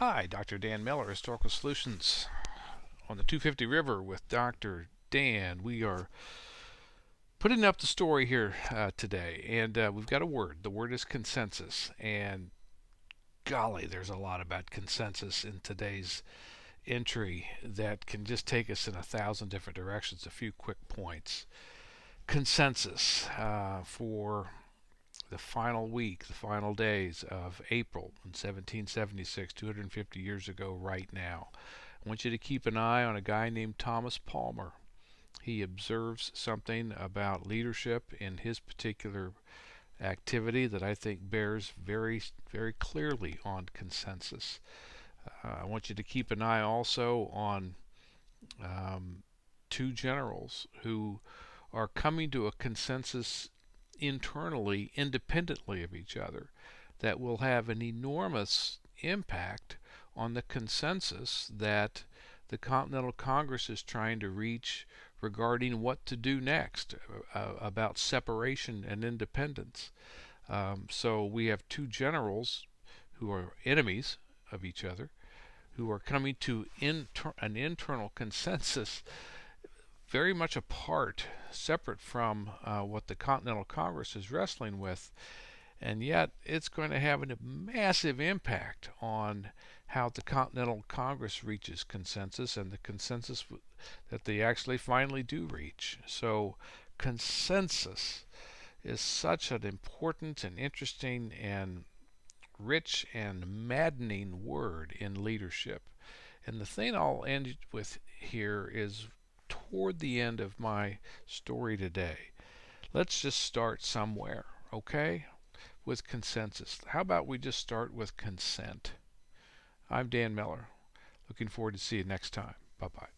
Hi, Dr. Dan Miller, Historical Solutions on the 250 River with Dr. Dan. We are putting up the story here today, and we've got a word. The word is consensus, and golly, there's a lot about consensus in today's entry that can just take us in 1,000 different directions. A few quick points. Consensus for the final week, the final days of April in 1776, 250 years ago, right now. I want you to keep an eye on a guy named Thomas Palmer. He observes something about leadership in his particular activity that I think bears very, very clearly on consensus. I want you to keep an eye also on two generals who are coming to a consensus internally, independently of each other, that will have an enormous impact on the consensus that the Continental Congress is trying to reach regarding what to do next about separation and independence. So we have two generals who are enemies of each other who are coming to an internal consensus very much apart, separate from what the Continental Congress is wrestling with, and yet it's going to have a massive impact on how the Continental Congress reaches consensus and the consensus that they actually finally do reach. So consensus is such an important and interesting and rich and maddening word in leadership. And the thing I'll end with here is toward the end of my story today. Let's just start somewhere, okay? With consensus. How about we just start with consent? I'm Dan Miller. Looking forward to see you next time. Bye-bye.